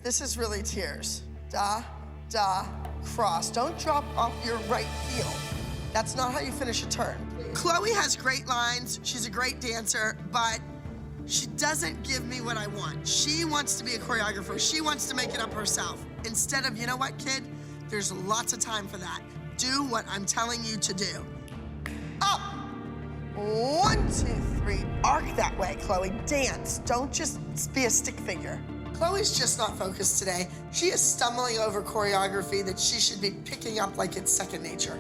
This is really tears. Da, da, cross. Don't drop off your right heel. That's not how you finish a turn. Chloe has great lines. She's a great dancer, but she doesn't give me what I want. She wants to be a choreographer. She wants to make it up herself. Instead of, you know what, kid? There's lots of time for that. Do what I'm telling you to do. Up. 1, 2, 3. Arc that way, Chloe. Dance. Don't just be a stick figure. Chloe's just not focused today. She is stumbling over choreography that she should be picking up like it's second nature.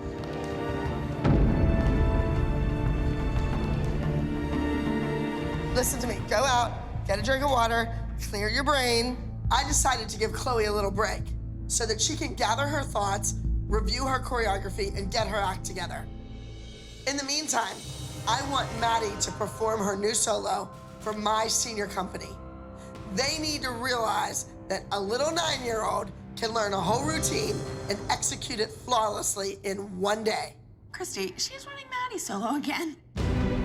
Listen to me. Go out, get a drink of water, clear your brain. I decided to give Chloe a little break so that she can gather her thoughts, review her choreography, and get her act together. In the meantime, I want Maddie to perform her new solo for my senior company. They need to realize that a little 9-year-old can learn a whole routine and execute it flawlessly in one day. Christy, she's running Maddie solo again.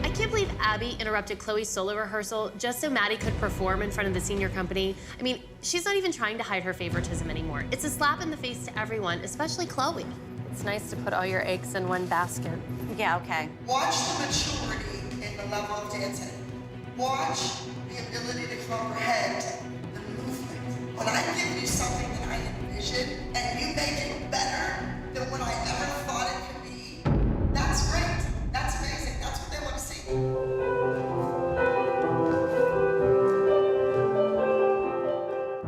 I can't believe Abby interrupted Chloe's solo rehearsal just so Maddie could perform in front of the senior company. I mean, she's not even trying to hide her favoritism anymore. It's a slap in the face to everyone, especially Chloe. It's nice to put all your eggs in one basket. Yeah, okay. Watch the maturity in the level of dancing. Watch the ability to comprehend the movement. When I give you something that I envision and you make it better than what I ever thought it could be, that's great. That's amazing. That's what they want to see.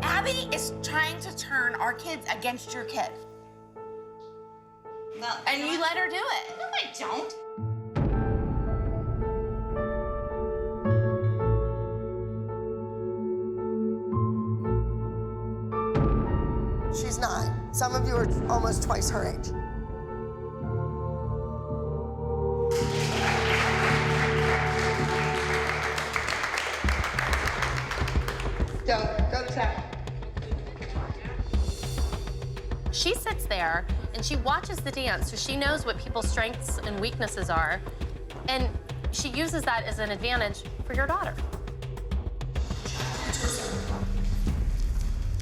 Abby is trying to turn our kids against your kid. Well, And you let her do it. No, I don't. She's 9. Some of you are almost twice her age. Go to tap. She sits there and she watches the dance, so she knows what people's strengths and weaknesses are, and she uses that as an advantage for your daughter.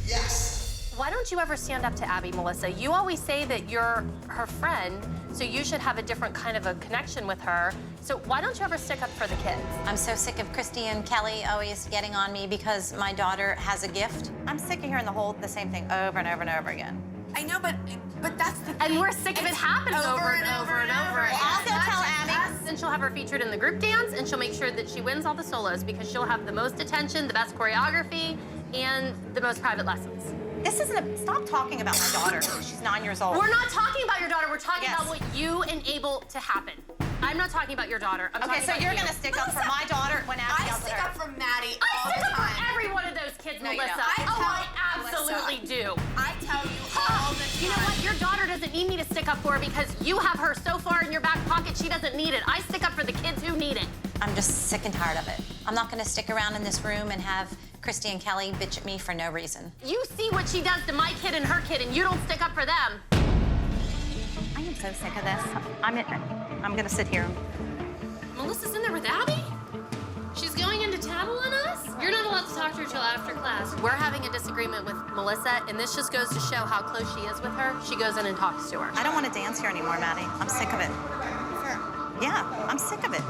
Yes. Why don't you ever stand up to Abby, Melissa? You always say that you're her friend, so you should have a different kind of a connection with her. So why don't you ever stick up for the kids? I'm so sick of Christy and Kelly always getting on me because my daughter has a gift. I'm sick of hearing the same thing over and over and over again. I know, but that's the thing. And we're sick of it happening over and over and over. I'll go tell Abby. Then she'll have her featured in the group dance, and she'll make sure that she wins all the solos because she'll have the most attention, the best choreography, and the most private lessons. This isn't stop talking about my daughter. She's 9 years old. We're not talking about your daughter. We're talking Yes. about what you enable to happen. I'm not talking about your daughter. I'm Okay, talking so about you're you. gonna stick up for my daughter when Abby I yells at stick her. up for Maddie I all stick the up time. for every one of those kids, No, you Melissa. don't. I Melissa, absolutely do. I tell you all the time. You know what? Your daughter doesn't need me to stick up for her because you have her so far in your back pocket, she doesn't need it. I stick up for the kids who need it. I'm just sick and tired of it. I'm not gonna stick around in this room and have Christy and Kelly bitch at me for no reason. You see what she does to my kid and her kid, and you don't stick up for them. I am so sick of this. I'm gonna sit here. Melissa's in there with Abby? She's going in to tattle on us? You're not allowed to talk to her till after class. We're having a disagreement with Melissa, and this just goes to show how close she is with her. She goes in and talks to her. I don't want to dance here anymore, Maddie. I'm sick of it. Yeah, I'm sick of it.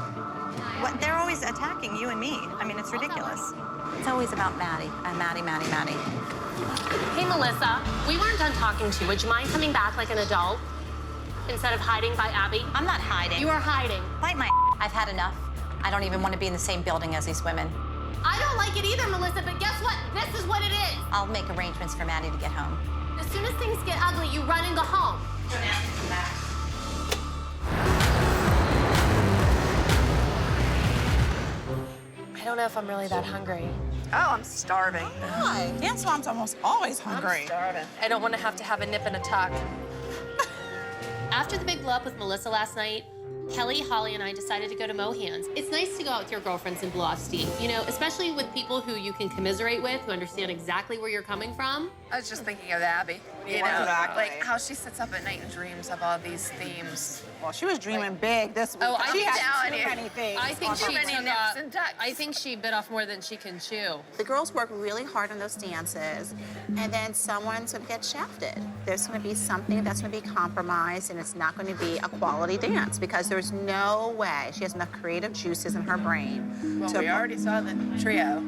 What, they're always attacking you and me. I mean, it's ridiculous. It's always about Maddie. Maddie. Hey, Melissa, we weren't done talking to you. Would you mind coming back like an adult instead of hiding by Abby? I'm not hiding. You are hiding. Bite my I've had enough. I don't even want to be in the same building as these women. I don't like it either, Melissa, but guess what? This is what it is. I'll make arrangements for Maddie to get home. As soon as things get ugly, you run and go home. Don't ask me to come back. I don't know if I'm really that hungry. Oh, I'm starving. Hi. Dance mom's almost always hungry. Starving. I don't want to have a nip and a tuck. After the big blow up with Melissa last night, Kelly, Holly, and I decided to go to Mohan's. It's nice to go out with your girlfriends and blow off steam, you know, especially with people who you can commiserate with, who understand exactly where you're coming from. I was just thinking of Abby. You know, Exactly. like how she sits up at night and dreams of all these themes. Well, she was dreaming big this week. Oh, she I'm had telling too you. many things. I think she many took nips off, and tucks. I think she bit off more than she can chew. The girls work really hard on those dances, and then someone's going to get shafted. There's going to be something that's going to be compromised, and it's not going to be a quality dance because there's no way she has enough creative juices in her brain. Well, we already saw the trio.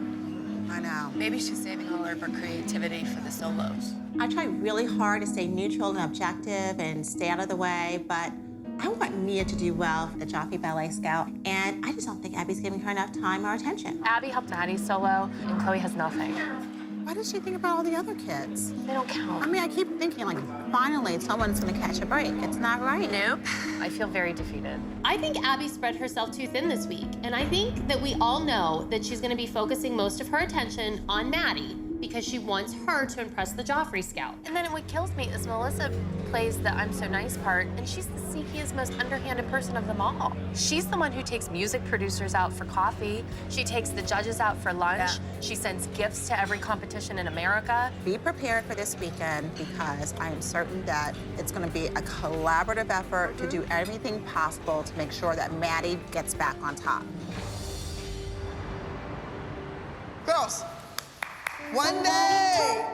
I know. Maybe she's saving all of her creativity for the solos. I try really hard to stay neutral and objective and stay out of the way, but I want Mia to do well for the Joffrey Ballet Scout, and I just don't think Abby's giving her enough time or attention. Abby helped Maddie solo, and Chloe has nothing. Why does she think about all the other kids? They don't count. I mean, I keep thinking, like, finally someone's going to catch a break. It's not right. Nope. I feel very defeated. I think Abby spread herself too thin this week, and I think that we all know that she's gonna be focusing most of her attention on Maddie because she wants her to impress the Joffrey Scout. And then what kills me is Melissa plays the I'm so nice part, and she's the sneakiest, most underhanded person of them all. She's the one who takes music producers out for coffee. She takes the judges out for lunch. Yeah. She sends gifts to every competition in America. Be prepared for this weekend because I am certain that it's going to be a collaborative effort to do everything possible to make sure that Maddie gets back on top. Girls, one day.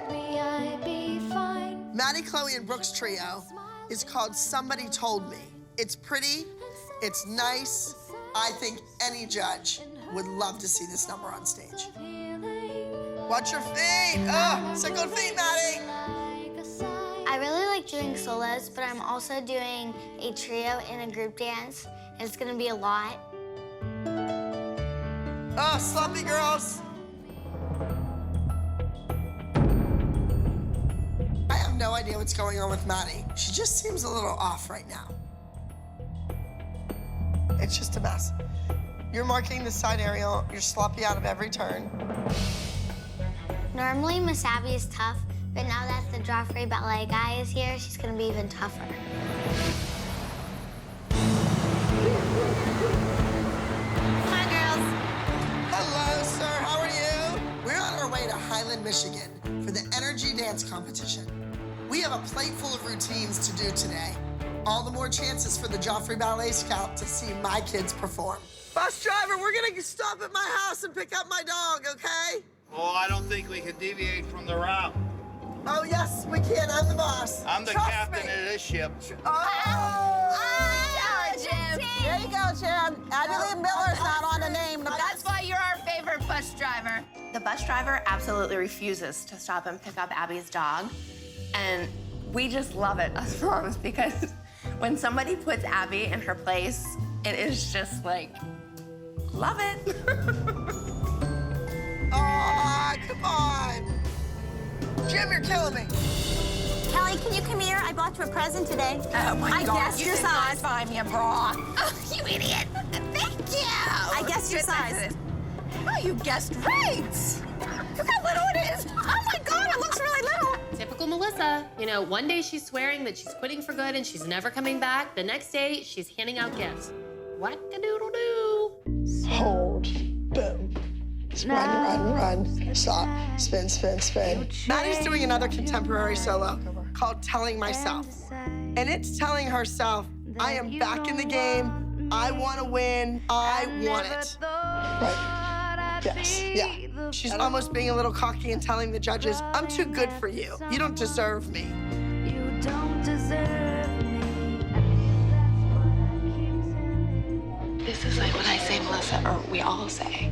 Maddie, Chloe, and Brooke's trio is called Somebody Told Me. It's pretty, it's nice. I think any judge would love to see this number on stage. Watch your feet. Oh, sick on feet, Maddie. I really like doing solos, but I'm also doing a trio and a group dance, and it's gonna be a lot. Oh, sloppy girls. I have no idea what's going on with Maddie. She just seems a little off right now. It's just a mess. You're marking the side aerial. You're sloppy out of every turn. Normally, Miss Abby is tough, but now that the Joffrey Ballet guy is here, she's gonna be even tougher. Hi, girls. Hello, sir. How are you? We're on our way to Highland, Michigan for the Energy Dance Competition. We have a plate full of routines to do today. All the more chances for the Joffrey Ballet Scout to see my kids perform. Bus driver, we're gonna stop at my house and pick up my dog, okay? Oh, I don't think we can deviate from the route. Oh, yes, we can. I'm the boss. I'm the Trust captain me. of this ship. Jim. There you go, Jim. Abby Lee Miller's not on the name. That's why you're our favorite bus driver. The bus driver absolutely refuses to stop and pick up Abby's dog. And we just love it, us moms, because when somebody puts Abby in her place, it is just like, love it. Aw, come on. Jim, you're killing me. Kelly, can you come here? I bought you a present today. Oh my I God! guessed You your did not size. buy me a bra. Oh, you idiot. Thank you. I guessed your size. Oh, you guessed right. Look how little it is. Oh my God! It looks really little. Typical Melissa. You know, one day she's swearing that she's quitting for good and she's never coming back. The next day, she's handing out gifts. Whack-a-doodle-doo. Hold. Boom. Run. Stop. Spin. Maddie's doing another contemporary solo called Telling Myself. And it's telling herself, I am back in the game. I want to win. I want it. Right. Yes. Yeah. She's almost being a little cocky and telling the judges, I'm too good for you. You don't deserve me. You don't deserve me. This is like what I say, Melissa, or we all say,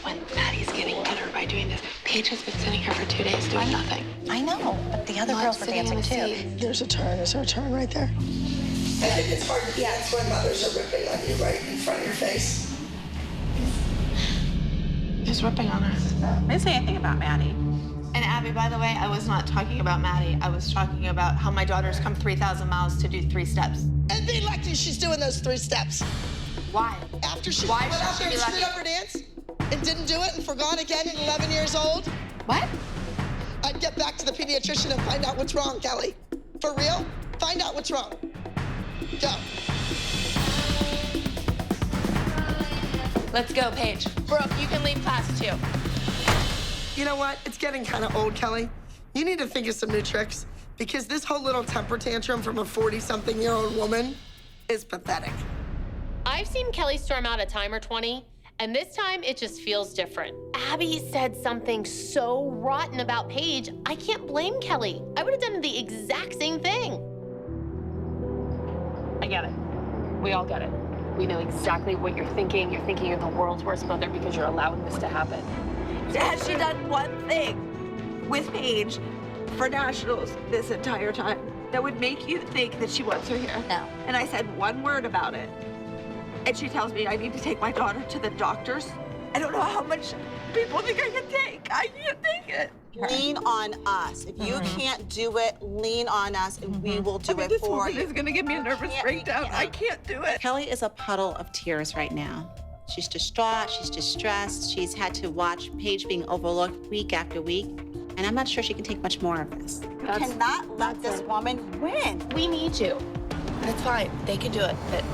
when Maddie's getting better by doing this. Paige has been sitting here for 2 days doing nothing. I know, but the other girls were dancing too. There's a turn. Is there a turn right there? I think it's hard to dance when mothers are ripping on you right in front of your face. Who's ripping on us? I didn't say anything about Maddie. And Abby, by the way, I was not talking about Maddie. I was talking about how my daughter's come 3,000 miles to do 3 steps. And be lucky she's doing those 3 steps. Why? After she Why went should out she there be and screwed lucky? up her dance and didn't do it and forgot again at 11 years old, What? I'd get back to the pediatrician and find out what's wrong, Kelly. For real? Find out what's wrong. Go. Let's go, Paige. Brooke, you can leave class too. You know what? It's getting kind of old, Kelly. You need to think of some new tricks because this whole little temper tantrum from a 40-something-year-old woman is pathetic. I've seen Kelly storm out a time or 20, and this time it just feels different. Abby said something so rotten about Paige, I can't blame Kelly. I would have done the exact same thing. I get it. We all get it. We know exactly what you're thinking. You're thinking you're the world's worst mother because you're allowing this to happen. Has she done one thing with Paige for nationals this entire time that would make you think that she wants her here? No. And I said one word about it. And she tells me I need to take my daughter to the doctors. I don't know how much people think I can take. I can't take it. Lean on us. If you can't do it, lean on us and we will do it this for woman you. is gonna give me a nervous breakdown. I can't do it. Kelly is a puddle of tears right now. She's distraught, she's distressed. She's had to watch Paige being overlooked week after week. And I'm not sure she can take much more of this. You cannot let this woman win. We need you. That's fine. They can do it, but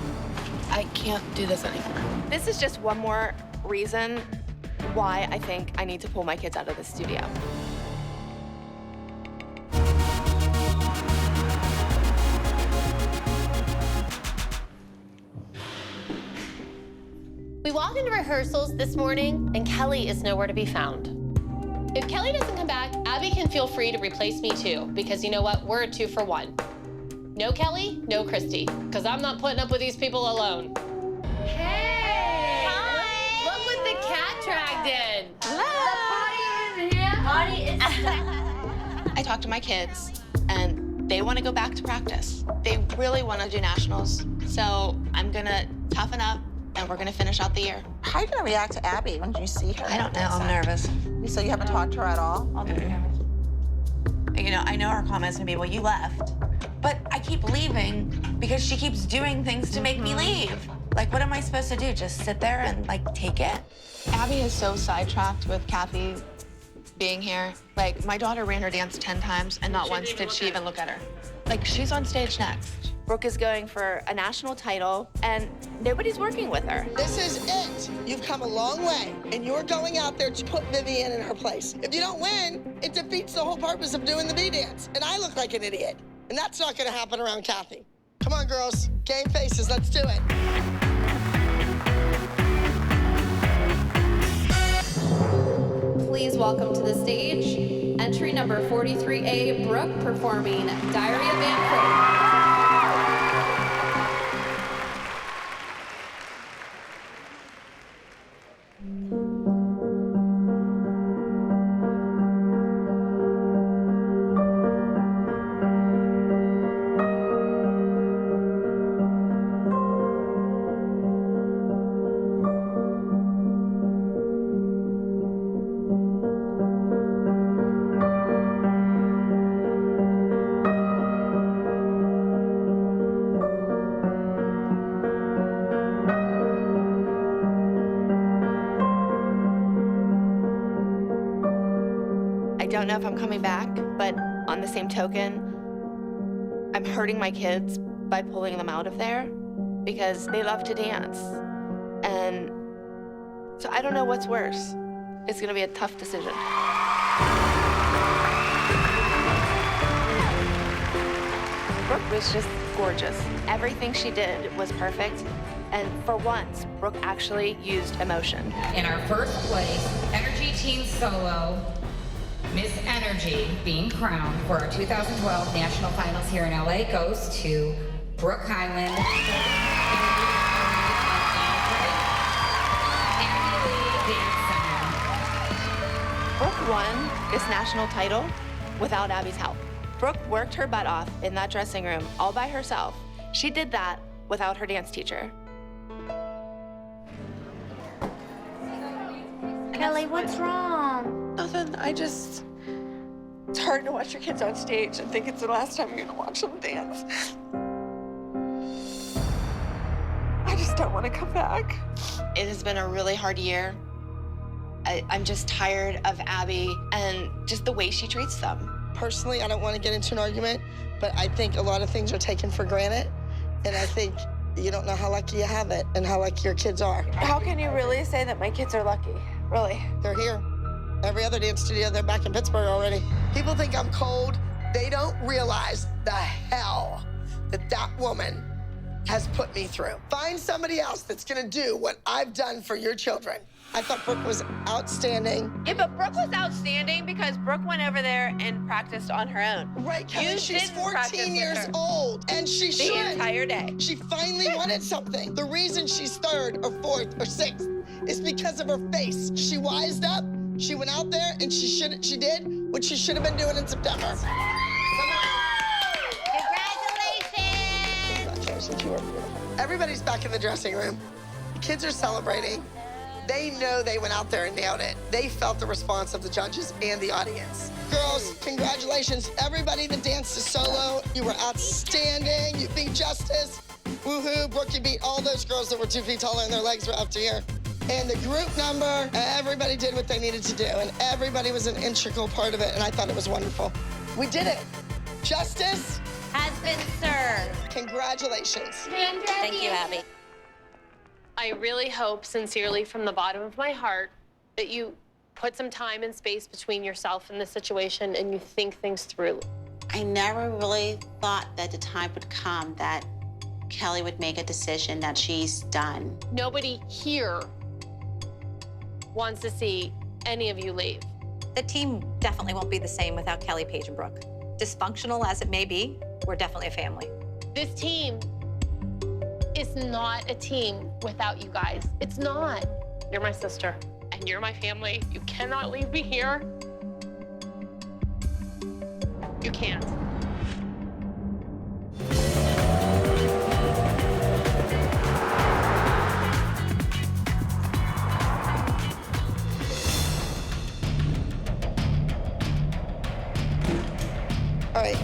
I can't do this anymore. This is just one more reason why I think I need to pull my kids out of the studio. We walked into rehearsals this morning, and Kelly is nowhere to be found. If Kelly doesn't come back, Abby can feel free to replace me too, because you know what? We're a 2 for 1. No Kelly, no Christy, because I'm not putting up with these people alone. Hey! Hi! Look what the cat dragged in. I talked to my kids, and they want to go back to practice. They really want to do nationals. So I'm going to toughen up, and we're going to finish out the year. How are you going to react to Abby when you see her? I don't know. I'm nervous. So you haven't talked to her at all? You know, I know her comment's going to be, well, you left. But I keep leaving because she keeps doing things to make me leave. Like, what am I supposed to do? Just sit there and, like, take it? Abby is so sidetracked with Kathy being here. Like, my daughter ran her dance 10 times, and not once did she even look at her. Like, she's on stage next. Brooke is going for a national title, and nobody's working with her. This is it. You've come a long way, and you're going out there to put Vivian in her place. If you don't win, it defeats the whole purpose of doing the B dance, and I look like an idiot. And that's not gonna happen around Kathy. Come on, girls. Game faces, let's do it. Please welcome to the stage, entry number 43A, Brooke, performing Diary of Anne Frank. I don't know if I'm coming back, but on the same token, I'm hurting my kids by pulling them out of there because they love to dance. And so I don't know what's worse. It's gonna be a tough decision. Brooke was just gorgeous. Everything she did was perfect. And for once, Brooke actually used emotion. In our first place, Energy Teen Solo, Miss Energy, being crowned for our 2012 National Finals here in LA, goes to Brooke Highland. Brooke won this national title without Abby's help. Brooke worked her butt off in that dressing room all by herself. She did that without her dance teacher. Kelly, what's wrong? Nothing. It's hard to watch your kids on stage and think it's the last time you're gonna watch them dance. I just don't want to come back. It has been a really hard year. I'm just tired of Abby and just the way she treats them. Personally, I don't want to get into an argument, but I think a lot of things are taken for granted. And I think You don't know how lucky you have it and how lucky your kids are. How can you really say that my kids are lucky? Really? They're here. Every other dance studio, they're back in Pittsburgh already. People think I'm cold. They don't realize the hell that that woman has put me through. Find somebody else that's gonna do what I've done for your children. I thought Brooke was outstanding. Yeah, but Brooke was outstanding because Brooke went over there and practiced on her own. Right, Kelly, You she's didn't practice 14 with years her. old, and she should. The entire day. She finally wanted something. The reason she's 3rd or 4th or 6th is because of her face. She wised up, she went out there, and she did what she should have been doing in September. Congratulations, you are beautiful. Everybody's back in the dressing room. The kids are celebrating. They know they went out there and nailed it. They felt the response of the judges and the audience. Girls, congratulations. Everybody that danced to solo, you were outstanding. You beat Justice. Woohoo, Brooke, you beat all those girls that were 2 feet taller and their legs were up to here. And the group number, everybody did what they needed to do, and everybody was an integral part of it, and I thought it was wonderful. We did it. Justice Has been served. Congratulations. Thank you, Abby. I really hope, sincerely, from the bottom of my heart, that you put some time and space between yourself and the situation and you think things through. I never really thought that the time would come that Kelly would make a decision that she's done. Nobody here wants to see any of you leave. The team definitely won't be the same without Kelly, Paige, and Brooke. Dysfunctional as it may be, we're definitely a family. This team is not a team without you guys. It's not. You're my sister, and you're my family. You cannot leave me here. You can't. All right.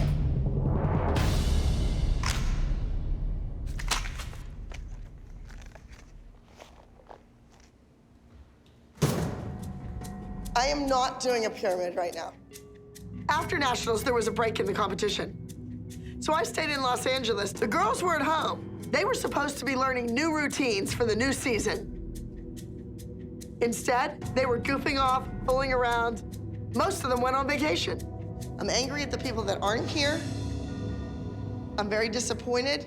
I am not doing a pyramid right now. After Nationals, there was a break in the competition. So I stayed in Los Angeles. The girls were at home. They were supposed to be learning new routines for the new season. Instead, they were goofing off, fooling around. Most of them went on vacation. I'm angry at the people that aren't here. I'm very disappointed.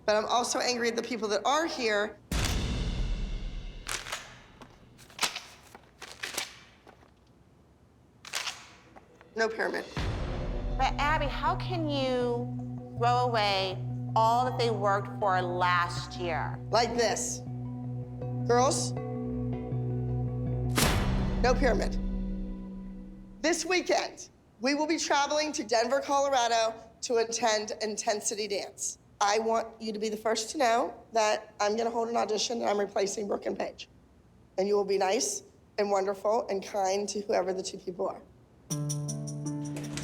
But I'm also angry at the people that are here. No pyramid. But Abby, how can you throw away all that they worked for last year? Like this. Girls, no pyramid. This weekend, we will be traveling to Denver, Colorado to attend Intensity Dance. I want you to be the first to know that I'm gonna hold an audition and I'm replacing Brooke and Paige. And you will be nice and wonderful and kind to whoever the 2 people are.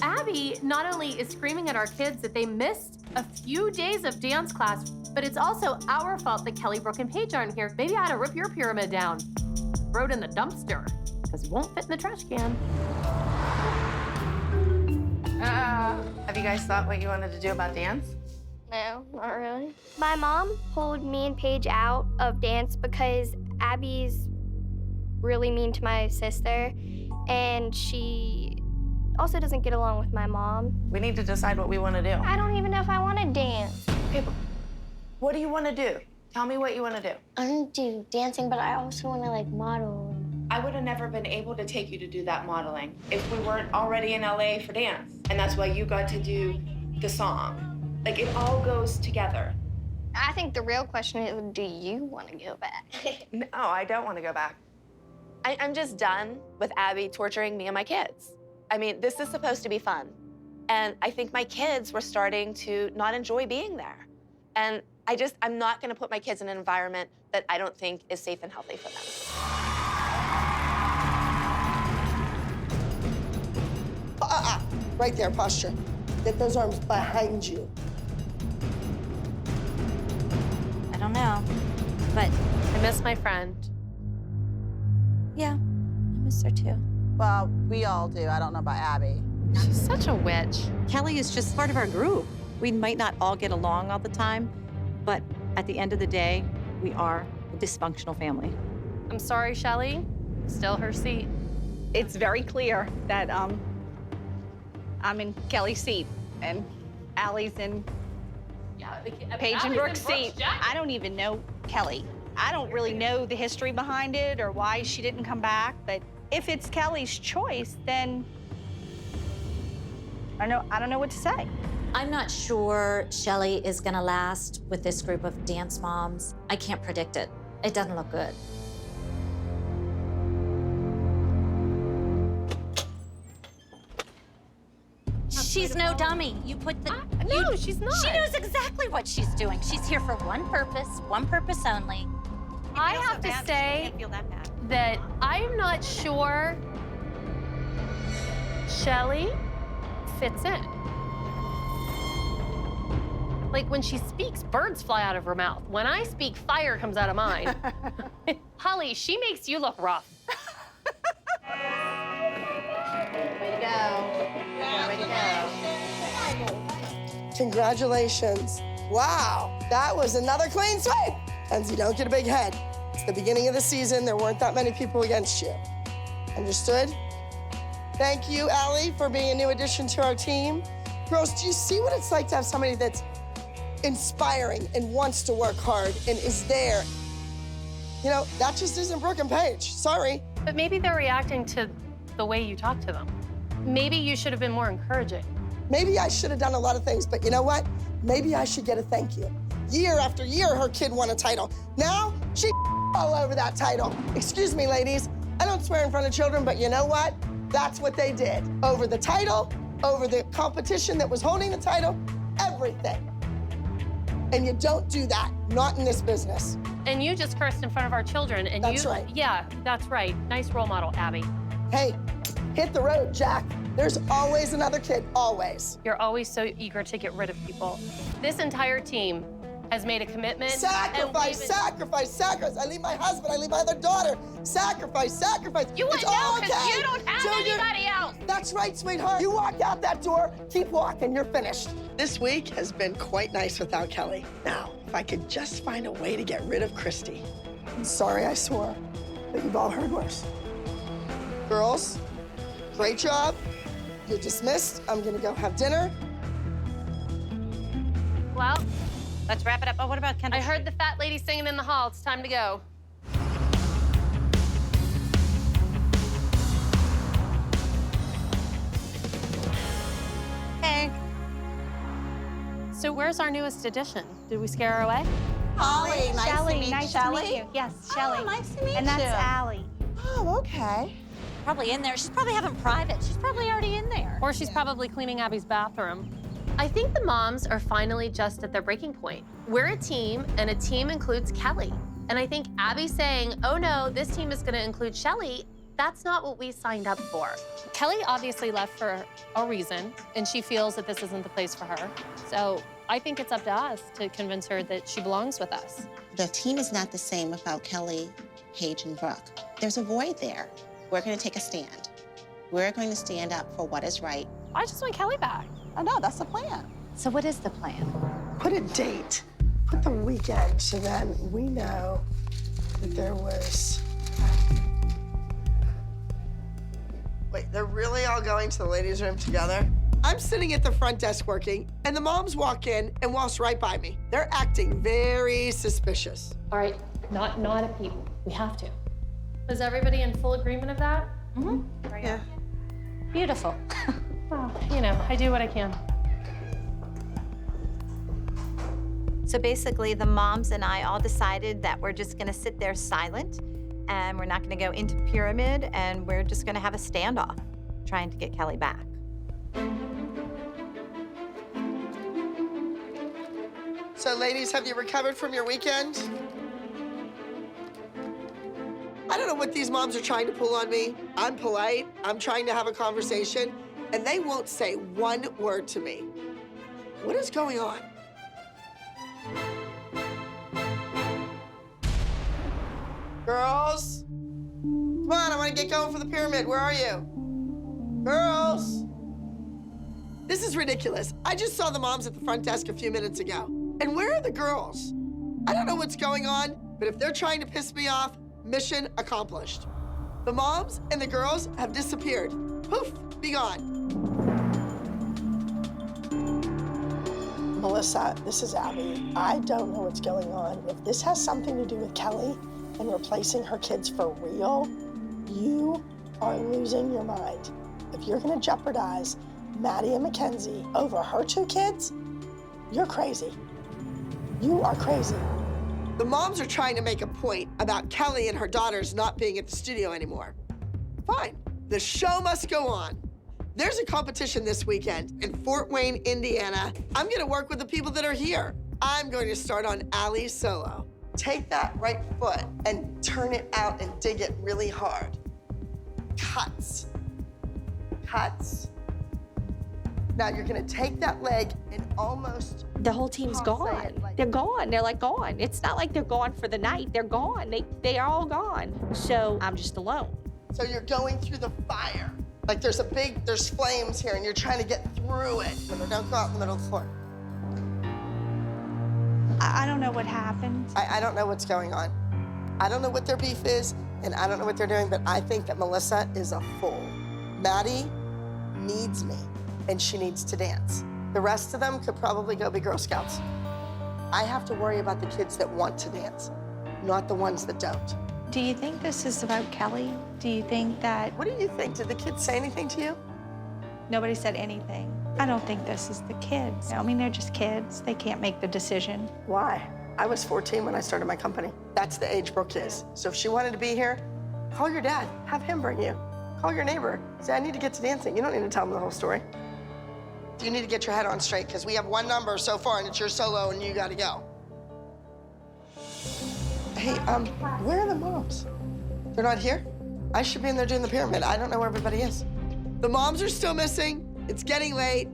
Abby not only is screaming at our kids that they missed a few days of dance class, but it's also our fault that Kelly, Brooke, and Paige aren't here. Maybe I ought to rip your pyramid down, throw it in the dumpster, because it won't fit in the trash can. Have you guys thought what you wanted to do about dance? No, not really. My mom pulled me and Paige out of dance because Abby's really mean to my sister, and she also doesn't get along with my mom. We need to decide what we want to do. I don't even know if I want to dance. Okay, but what do you want to do? Tell me what you want to do. I want to do dancing, but I also want to like model. I would have never been able to take you to do that modeling if we weren't already in LA for dance. And that's why you got to do the song. Like, it all goes together. I think the real question is, do you want to go back? No, I don't want to go back. I'm just done with Abby torturing me and my kids. I mean, this is supposed to be fun. And I think my kids were starting to not enjoy being there. And I'm not gonna put my kids in an environment that I don't think is safe and healthy for them. Right there, posture. Get those arms behind you. I don't know, but I miss my friend. yeah, I miss her too. Well, we all do. I don't know about Abby. She's such a witch. Kelly is just part of our group. We might not all get along all the time, but at the end of the day, we are a dysfunctional family. I'm sorry, Shelly. Still her seat. It's very clear that I'm in Kelly's seat and Allie's in Paige and Brooke's seat. I don't even know Kelly. I don't really know the history behind it or why she didn't come back, but if it's Kelly's choice, then I don't know what to say. I'm not sure Shelly is gonna last with this group of dance moms. I can't predict it. It doesn't look good. She's no dummy. You put the... No, she's not. She knows exactly what she's doing. She's here for one purpose only. I have to say that I'm not sure Shelly fits in. Like when she speaks, birds fly out of her mouth. When I speak, fire comes out of mine. Holly, she makes you look rough. Way to go. Way to go. Congratulations. Wow, that was another clean sweep. And you don't get a big head. It's the beginning of the season. There weren't that many people against you. Understood? Thank you, Allie, for being a new addition to our team. Girls, do you see what it's like to have somebody that's inspiring and wants to work hard and is there? You know, that just isn't Brooke and Paige. Sorry. But maybe they're reacting to the way you talk to them. Maybe you should have been more encouraging. Maybe I should have done a lot of things, but you know what? Maybe I should get a thank you. Year after year, her kid won a title. Now, she all over that title. Excuse me, ladies. I don't swear in front of children, but you know what? That's what they did. Over the title, over the competition that was holding the title, everything. And you don't do that, not in this business. And you just cursed in front of our children. And That's right. Yeah, that's right. Nice role model, Abby. Hey, hit the road, Jack. There's always another kid, always. You're always so eager to get rid of people. This entire team has made a commitment. Sacrifice, sacrifice, sacrifice. I leave my husband, I leave my other daughter. Sacrifice, sacrifice. You wouldn't It's all know because okay. you don't have anybody else. That's right, sweetheart. You walk out that door, keep walking, you're finished. This week has been quite nice without Kelly. Now, if I could just find a way to get rid of Christy. I'm sorry I swore, but you've all heard worse. Girls, great job. You're dismissed. I'm gonna go have dinner. Well, Let's wrap it up. Oh, what about Kendall? I heard the fat lady singing in the hall. It's time to go. Hey. So where's our newest addition? Did we scare her away? Holly, nice to meet nice Shelly. to meet you. Yes, Oh, Shelly. nice to meet And that's you. Allie. Oh, okay. Probably in there. She's probably having private. She's probably already in there. Or she's probably cleaning Abby's bathroom. I think the moms are finally just at their breaking point. We're a team, and a team includes Kelly. And I think Abby saying, oh no, this team is gonna include Shelly, that's not what we signed up for. Kelly obviously left for a reason, and she feels that this isn't the place for her. So I think it's up to us to convince her that she belongs with us. The team is not the same without Kelly, Paige, and Brooke. There's a void there. We're going to take a stand. We're going to stand up for what is right. I just want Kelly back. I know, that's the plan. So what is the plan? Put a date. Put the weekend so then we know that there was... Wait, they're really all going to the ladies' room together? I'm sitting at the front desk working, and the moms walk in and waltz right by me. They're acting very suspicious. All right, not a peep. We have to. Is everybody in full agreement of that? Mm-hmm. Yeah. Beautiful. Well, you know, I do what I can. So basically, the moms and I all decided that we're just gonna sit there silent, and we're not gonna go into Pyramid, and we're just gonna have a standoff, trying to get Kelly back. So, ladies, have you recovered from your weekend? I don't know what these moms are trying to pull on me. I'm polite, I'm trying to have a conversation, and they won't say one word to me. What is going on? Girls? Come on, I want to get going for the pyramid. Where are you? Girls? This is ridiculous. I just saw the moms at the front desk a few minutes ago. And where are the girls? I don't know what's going on, but if they're trying to piss me off, mission accomplished. The moms and the girls have disappeared. Poof, be gone. Melissa, this is Abby. I don't know what's going on. If this has something to do with Kelly and replacing her kids for real, you are losing your mind. If you're gonna jeopardize Maddie and Mackenzie over her 2 kids, you're crazy. You are crazy. The moms are trying to make a point about Kelly and her daughters not being at the studio anymore. Fine, the show must go on. There's a competition this weekend in Fort Wayne, Indiana. I'm gonna work with the people that are here. I'm going to start on Allie's solo. Take that right foot and turn it out and dig it really hard. Cuts. Cuts. Now you're gonna take that leg and almost... The whole team's gone. They're gone. They're like gone. It's not like they're gone for the night. They're gone. They are all gone. So I'm just alone. So you're going through the fire. Like there's flames here and you're trying to get through it. Don't go out in the middle of the floor. I don't know what happened. I don't know what's going on. I don't know what their beef is and I don't know what they're doing, but I think that Melissa is a fool. Maddie needs me and she needs to dance. The rest of them could probably go be Girl Scouts. I have to worry about the kids that want to dance, not the ones that don't. Do you think this is about Kelly? Do you think that... What do you think? Did the kids say anything to you? Nobody said anything. I don't think this is the kids. I mean, they're just kids. They can't make the decision. Why? I was 14 when I started my company. That's the age Brooke is. So if she wanted to be here, call your dad. Have him bring you. Call your neighbor. Say, I need to get to dancing. You don't need to tell them the whole story. You need to get your head on straight because we have one number so far and it's your solo and you got to go. Hey, where are the moms? They're not here? I should be in there doing the pyramid. I don't know where everybody is. The moms are still missing. It's getting late.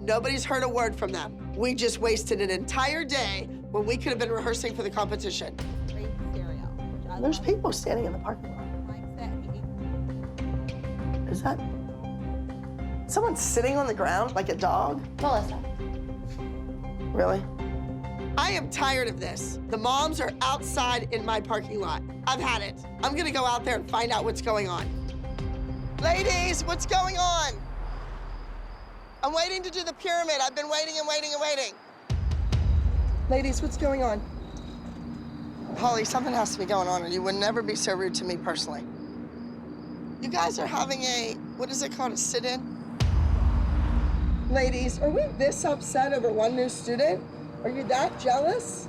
Nobody's heard a word from them. We just wasted an entire day when we could have been rehearsing for the competition. There's people standing in the parking lot. Is that someone sitting on the ground like a dog? Melissa. Really? I am tired of this. The moms are outside in my parking lot. I've had it. I'm gonna go out there and find out what's going on. Ladies, what's going on? I'm waiting to do the pyramid. I've been waiting and waiting and waiting. Ladies, what's going on? Holly, something has to be going on or you would never be so rude to me personally. You guys are having a, what is it called, a sit-in? Ladies, are we this upset over one new student? Are you that jealous?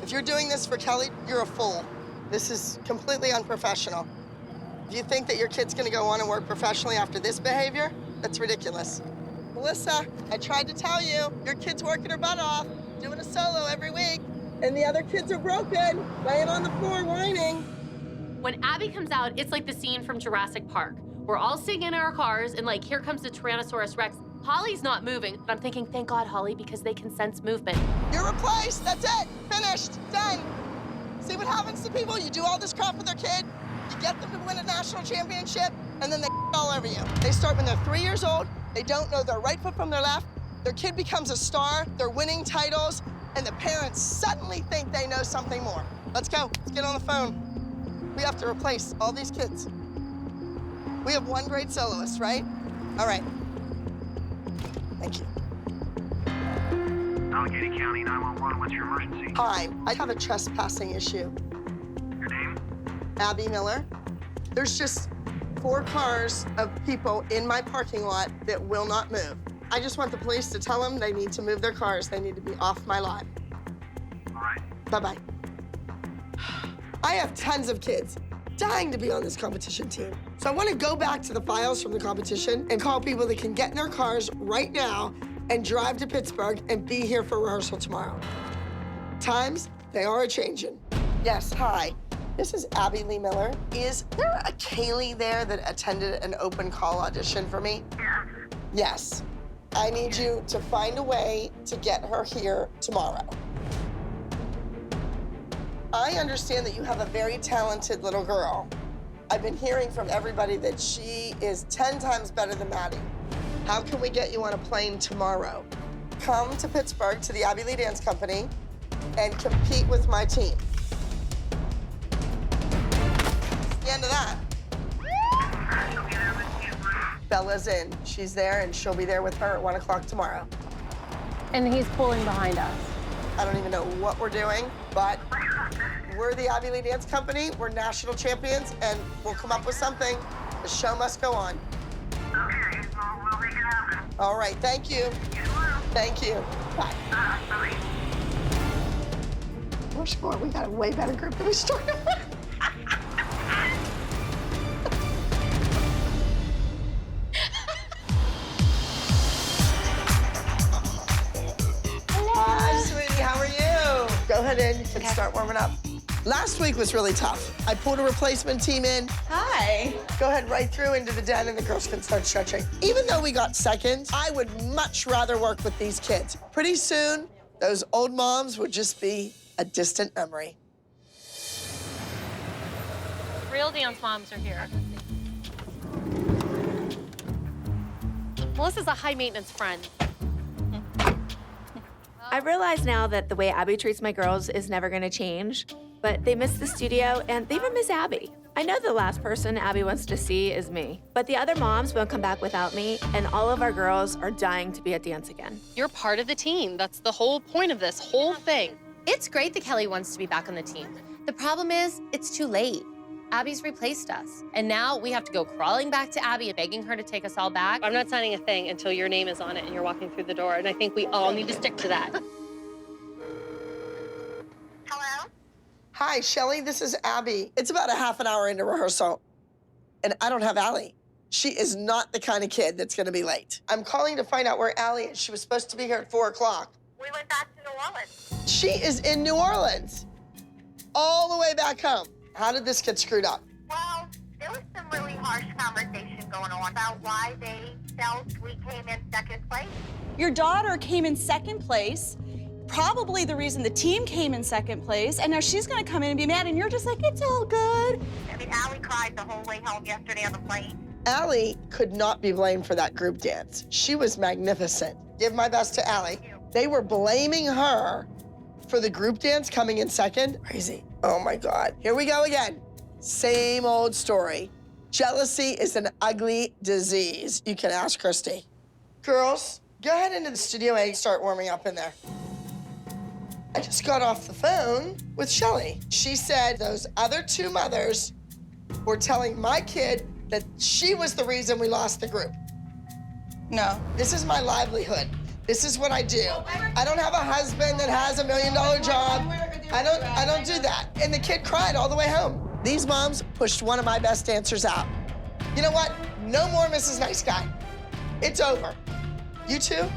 If you're doing this for Kelly, you're a fool. This is completely unprofessional. If you think that your kid's gonna go on and work professionally after this behavior, that's ridiculous. Melissa, I tried to tell you, your kid's working her butt off, doing a solo every week, and the other kids are broken, laying on the floor whining. When Abby comes out, it's like the scene from Jurassic Park. We're all sitting in our cars and like, here comes the Tyrannosaurus Rex. Holly's not moving, but I'm thinking, thank God, Holly, because they can sense movement. You're replaced, that's it, finished, done. See what happens to people? You do all this crap with their kid, you get them to win a national championship, and then they all over you. They start when they're 3 years old, they don't know their right foot from their left, their kid becomes a star, they're winning titles, and the parents suddenly think they know something more. Let's go, let's get on the phone. We have to replace all these kids. We have one great soloist, right? All right. Thank you. Allegheny County 911, what's your emergency? Hi, I have a trespassing issue. Your name? Abby Miller. There's just 4 cars of people in my parking lot that will not move. I just want the police to tell them they need to move their cars. They need to be off my lot. All right. Bye-bye. I have tons of kids dying to be on this competition team. So I want to go back to the files from the competition and call people that can get in their cars right now and drive to Pittsburgh and be here for rehearsal tomorrow. Times, they are a-changin'. Yes, hi. This is Abby Lee Miller. Is there a Kaylee there that attended an open call audition for me? Yes. I need you to find a way to get her here tomorrow. I understand that you have a very talented little girl. I've been hearing from everybody that she is 10 times better than Maddie. How can we get you on a plane tomorrow? Come to Pittsburgh to the Abby Lee Dance Company and compete with my team. The end of that. Bella's in. She's there, and she'll be there with her at 1 o'clock tomorrow. And he's pulling behind us. I don't even know what we're doing, but we're the Abby Lee Dance Company. We're national champions, and we'll come up with something. The show must go on. Okay, well, we'll make it happen. All right, thank you. Thank you. Bye. Much more. We got a way better group than we started with. Hi, sweetie. How are you? Go ahead in. You can start warming up. Last week was really tough. I pulled a replacement team in. Hi. Go ahead right through into the den and the girls can start stretching. Even though we got second, I would much rather work with these kids. Pretty soon, those old moms would just be a distant memory. Real dance moms are here. Melissa's a high-maintenance friend. I realize now that the way Abby treats my girls is never gonna change, but they miss the studio and they even miss Abby. I know the last person Abby wants to see is me, but the other moms won't come back without me, and all of our girls are dying to be at dance again. You're part of the team. That's the whole point of this whole thing. It's great that Kelly wants to be back on the team. The problem is, it's too late. Abby's replaced us. And now we have to go crawling back to Abby and begging her to take us all back. I'm not signing a thing until your name is on it and you're walking through the door, and I think we all need to stick to that. Hello? Hi, Shelly, this is Abby. It's about a half an hour into rehearsal, and I don't have Allie. She is not the kind of kid that's gonna be late. I'm calling to find out where Allie is. She was supposed to be here at 4 o'clock. We went back to New Orleans. She is in New Orleans, all the way back home. How did this get screwed up? Well, there was some really harsh conversation going on about why they felt we came in second place. Your daughter came in second place, probably the reason the team came in second place, and now she's gonna come in and be mad, and you're just like, it's all good. I mean, Allie cried the whole way home yesterday on the plane. Allie could not be blamed for that group dance. She was magnificent. Give my best to Allie. They were blaming her for the group dance coming in second. Crazy. Oh my God. Here we go again. Same old story. Jealousy is an ugly disease. You can ask Christy. Girls, go ahead into the studio and start warming up in there. I just got off the phone with Shelly. She said those other two mothers were telling my kid that she was the reason we lost the group. No. This is my livelihood. This is what I do. I don't have a husband that has $1 million job. I don't do that. And the kid cried all the way home. These moms pushed one of my best dancers out. You know what? No more Mrs. Nice Guy. It's over. You two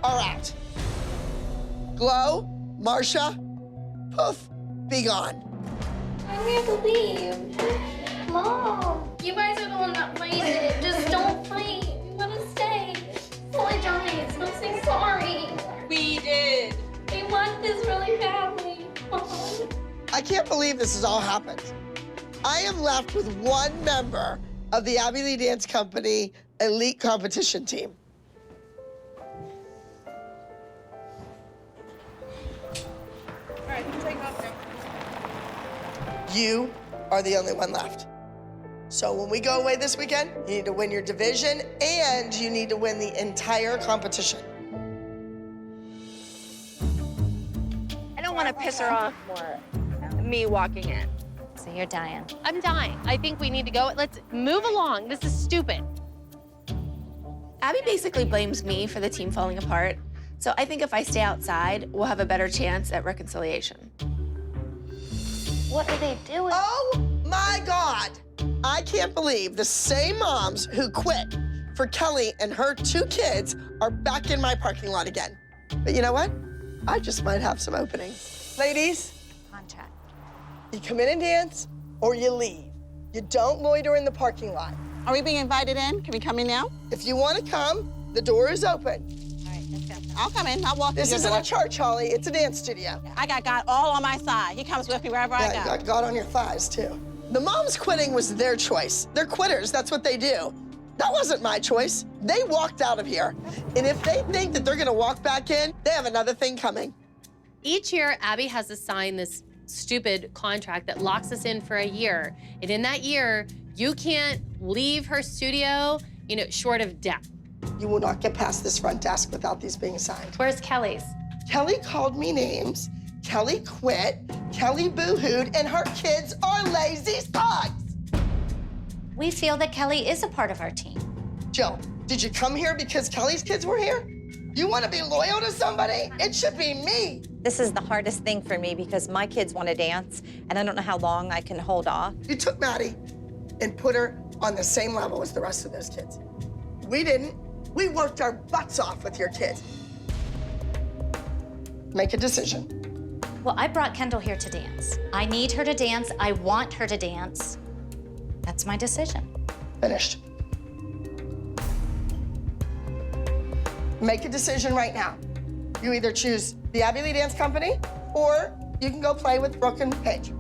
are out. Glow, Marsha, poof, be gone. I have to leave. Mom, you guys are the one that played it. Just don't fight. You want to stay. Apologize. Don't say sorry. We did. We want this really badly. I can't believe this has all happened. I am left with one member of the Abby Lee Dance Company elite competition team. All right, you can take off now. You are the only one left. So when we go away this weekend, you need to win your division and you need to win the entire competition. I don't want to piss her off more. Me walking in. So you're dying. I'm dying. I think we need to go. Let's move along. This is stupid. Abby basically blames me for the team falling apart, so I think if I stay outside, we'll have a better chance at reconciliation. What are they doing? Oh my God. I can't believe the same moms who quit for Kelly and her 2 kids are back in my parking lot again. But you know what? I just might have some openings. Ladies, Contract. you come in and dance or you leave. You don't loiter in the parking lot. Are we being invited in? Can we come in now? If you want to come, the door is open. All right, let's go. I'll come in. I'll walk This through isn't your a door. church, Holly. It's a dance studio. I got God all on my side. He comes with me wherever I Yeah, go. you got God on your thighs, too. The moms quitting was their choice. They're quitters. That's what they do. That wasn't my choice. They walked out of here. And if they think that they're gonna walk back in, they have another thing coming. Each year, Abby has to sign this stupid contract that locks us in for a year. And in that year, you can't leave her studio, short of death. You will not get past this front desk without these being signed. Where's Kelly's? Kelly called me names. Kelly quit. Kelly boo-hooed, and her kids are lazy slugs. We feel that Kelly is a part of our team. Jill, did you come here because Kelly's kids were here? You want to be loyal to somebody? It should be me. This is the hardest thing for me because my kids want to dance, and I don't know how long I can hold off. You took Maddie and put her on the same level as the rest of those kids. We didn't. We worked our butts off with your kids. Make a decision. Well, I brought Kendall here to dance. I need her to dance. I want her to dance. That's my decision. Finished. Make a decision right now. You either choose the Abby Lee Dance Company, or you can go play with Brooke and Paige.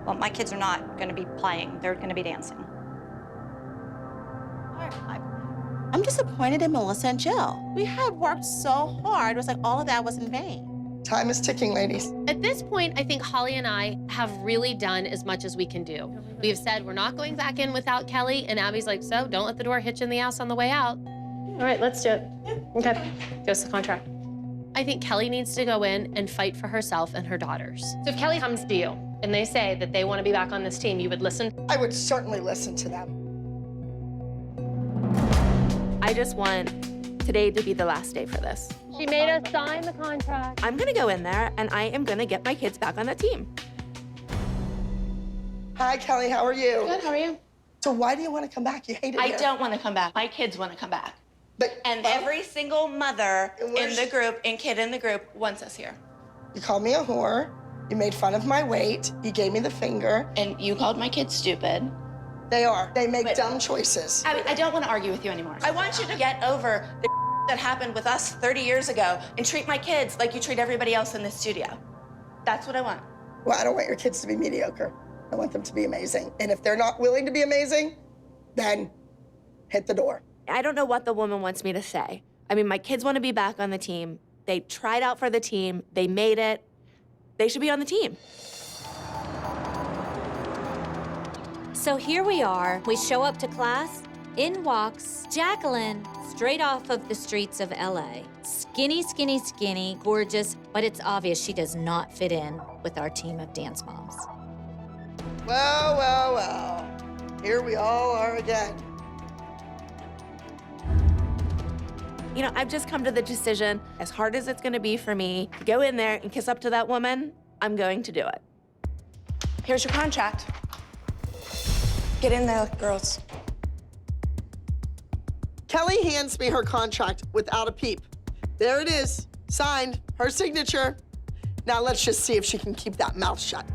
Well, my kids are not going to be playing. They're going to be dancing. I'm disappointed in Melissa and Jill. We had worked so hard. It was like all of that was in vain. Time is ticking, ladies. At this point, I think Holly and I have really done as much as we can do. We've said we're not going back in without Kelly, and Abby's like, so don't let the door hitch in the ass on the way out. All right, let's do it. Okay, goes the contract. I think Kelly needs to go in and fight for herself and her daughters. So if Kelly comes to you and they say that they want to be back on this team, you would listen? I would certainly listen to them. I just want today to be the last day for this. She made us sign the contract. I'm gonna go in there and I am gonna get my kids back on that team. Hi, Kelly, how are you? Good, how are you? So why do you want to come back? You hate it I here. don't want to come back. My kids want to come back. But, And every single mother in the she? group and kid in the group wants us here. You called me a whore. You made fun of my weight. You gave me the finger. And you called my kids stupid. They are. They make dumb choices. I don't want to argue with you anymore. I want you to get over the that happened with us 30 years ago and treat my kids like you treat everybody else in this studio. That's what I want. Well, I don't want your kids to be mediocre. I want them to be amazing. And if they're not willing to be amazing, then hit the door. I don't know what the woman wants me to say. I mean, my kids want to be back on the team. They tried out for the team. They made it. They should be on the team. So here we are. We show up to class. In walks Jacqueline, straight off of the streets of LA. Skinny, skinny, skinny, gorgeous, but it's obvious she does not fit in with our team of dance moms. Well, well, well. Here we all are again. You know, I've just come to the decision, as hard as it's gonna be for me to go in there and kiss up to that woman, I'm going to do it. Here's your contract. Get in there, girls. Kelly hands me her contract without a peep. There it is, signed, her signature. Now let's just see if she can keep that mouth shut.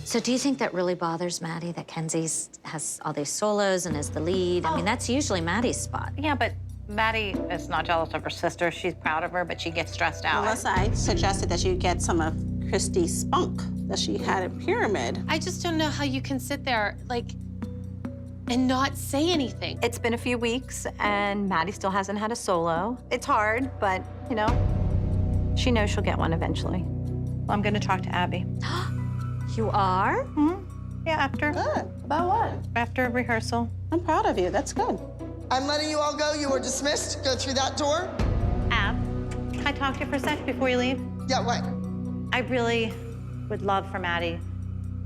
So do you think that really bothers Maddie, that Kenzie has all these solos and is the lead? I mean, that's usually Maddie's spot. Yeah, but Maddie is not jealous of her sister. She's proud of her, but she gets stressed out. Melissa, I suggested that you get some of Christy's spunk that she had at Pyramid. I just don't know how you can sit there, and not say anything. It's been a few weeks, and Maddie still hasn't had a solo. It's hard, but, she knows she'll get one eventually. Well, I'm gonna talk to Abby. You are? Yeah, after. Good. About what? After rehearsal. I'm proud of you. That's good. I'm letting you all go. You are dismissed. Go through that door. Ab, can I talk to you for a sec before you leave? Yeah, what? I really would love for Maddie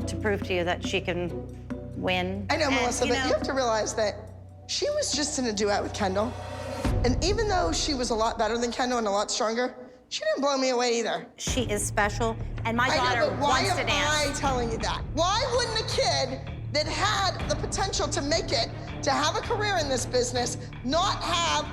to prove to you that she can win. I know, Melissa, but you have to realize that she was just in a duet with Kendall. And even though she was a lot better than Kendall and a lot stronger, she didn't blow me away either. She is special, and my I daughter know, but why wants to am dance. I telling you that? Why wouldn't a kid that had the potential to make it, to have a career in this business, not have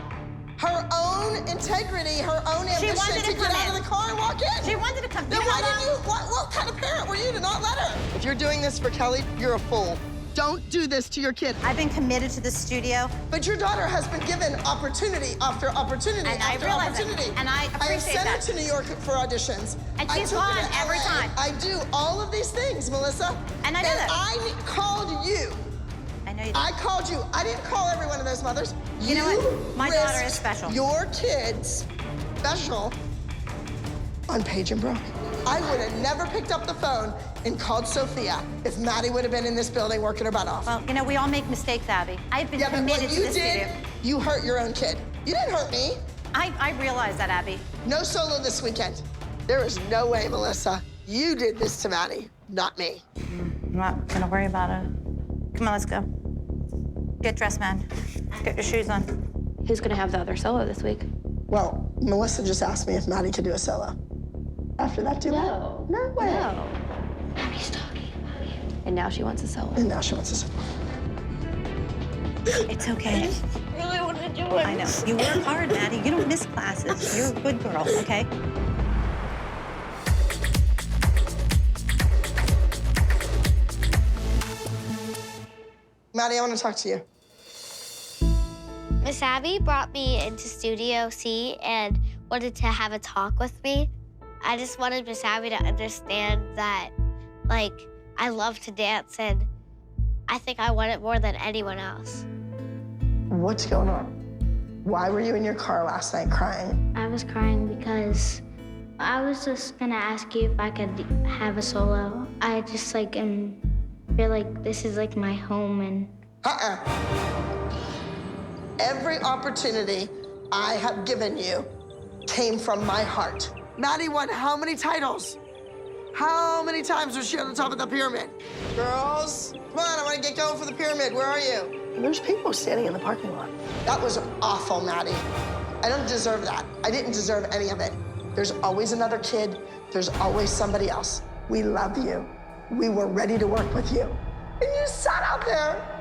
her own integrity, her own ambition to get out of the car and walk in? She wanted to come. Then why didn't you, what kind of parent were you to not let her? If you're doing this for Kelly, you're a fool. Don't do this to your kid. I've been committed to the studio. But your daughter has been given opportunity after opportunity And I after realize it. opportunity. And I have appreciate sent that. her to New York for auditions. And I she's took her gone to every LA. time. I do all of these things, Melissa. And I know that. I called you. I know you did. I called you. I didn't call every one of those mothers. You know what? My daughter is risked special. Your kids special on Paige and Brooke. I would have never picked up the phone and called Sophia if Maddie would have been in this building working her butt off. Well, you know, we all make mistakes, Abby. I've been Yeah, but committed what to you this did, studio. you hurt your own kid. You didn't hurt me. I realize that, Abby. No solo this weekend. There is no way, Melissa. You did this to Maddie, not me. I'm not gonna worry about it. Come on, let's go. Get dressed, man. Get your shoes on. Who's gonna have the other solo this week? Well, Melissa just asked me if Maddie could do a solo. After that duet? No way. No. Abby's talking about you. And now she wants a solo. And now she wants a solo. It's okay. I really want to do it. I know. You work hard, Maddie. You don't miss classes. You're a good girl, okay? Maddie, I want to talk to you. Miss Abby brought me into Studio C and wanted to have a talk with me. I just wanted Miss Abby to understand that, like, I love to dance and I think I want it more than anyone else. What's going on? Why were you in your car last night crying? I was crying because I was just gonna ask you if I could have a solo. I just like feel like this is like my home and Every opportunity I have given you came from my heart. Maddie won how many titles? How many times was she on the top of the pyramid? Girls, come on, I want to get going for the pyramid. Where are you? There's people standing in the parking lot. That was awful, Maddie. I don't deserve that. I didn't deserve any of it. There's always another kid. There's always somebody else. We love you. We were ready to work with you. And you sat out there.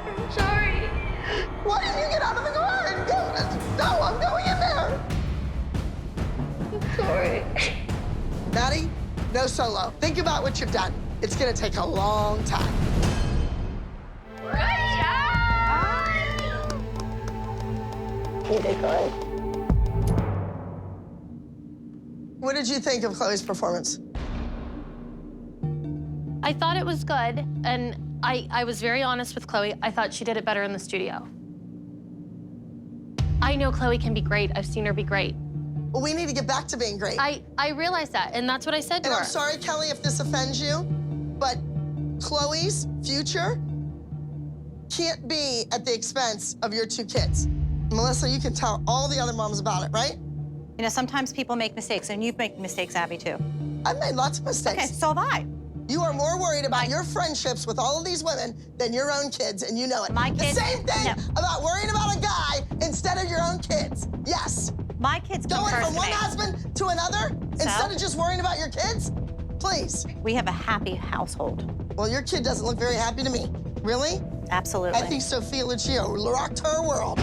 I'm sorry. Why didn't you get out of the car and go? No, I'm going in there. I'm sorry. Maddie, no solo. Think about what you've done. It's gonna take a long time. You did good. What did you think of Chloe's performance? I thought it was good, and I was very honest with Chloe. I thought she did it better in the studio. I know Chloe can be great. I've seen her be great. Well, we need to get back to being great. I realize that, and that's what I said to And her. I'm sorry, Kelly, if this offends you, but Chloe's future can't be at the expense of your two kids. Melissa, you can tell all the other moms about it, right? You know, sometimes people make mistakes, and you've made mistakes, Abby, too. I've made lots of mistakes. Okay, so have I. You are more worried about your friendships with all of these women than your own kids, and you know it. My kids- The same thing No. about worrying about a guy instead of your own kids. Yes. My kids come Going first from to one me. husband to another instead of just worrying about your kids? Please. We have a happy household. Well, your kid doesn't look very happy to me. Really? Absolutely. I think Sophia Lucio rocked her world.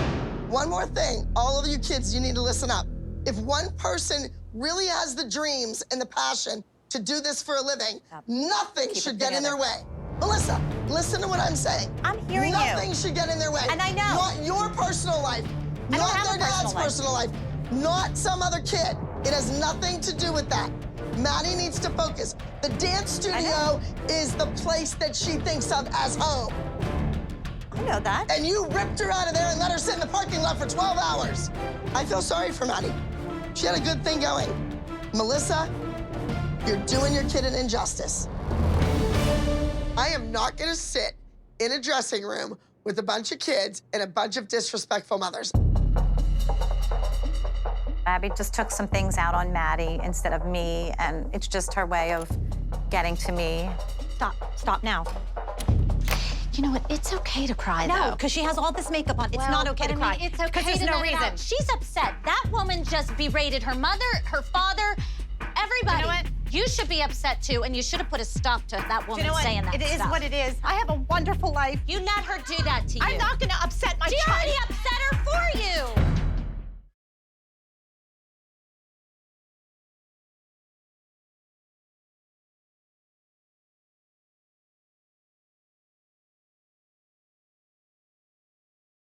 One more thing, all of you kids, you need to listen up. If one person really has the dreams and the passion to do this for a living, nothing should get in their way. Melissa, listen to what I'm saying. I'm hearing you. Nothing should get in their way. And I know. Not your personal life, I don't not have their a dad's personal life. personal life, not some other kid. It has nothing to do with that. Maddie needs to focus. The dance studio is the place that she thinks of as home. I know that. And you ripped her out of there and let her sit in the parking lot for 12 hours. I feel sorry for Maddie. She had a good thing going. Melissa, you're doing your kid an injustice. I am not gonna sit in a dressing room with a bunch of kids and a bunch of disrespectful mothers. Abby just took some things out on Maddie instead of me, and it's just her way of getting to me. Stop now. You know what? It's okay to cry, No, though. because she has all this makeup on. It's Well, not okay but to I cry. mean, it's okay because there's to no let it reason. out. She's upset. That woman just berated her mother, her father, everybody. You know what? You should be upset too, and you should have put a stop to that woman You know what? saying that It is stuff. what it is. I have a wonderful life. You let her do that to you. I'm not going to upset my Do you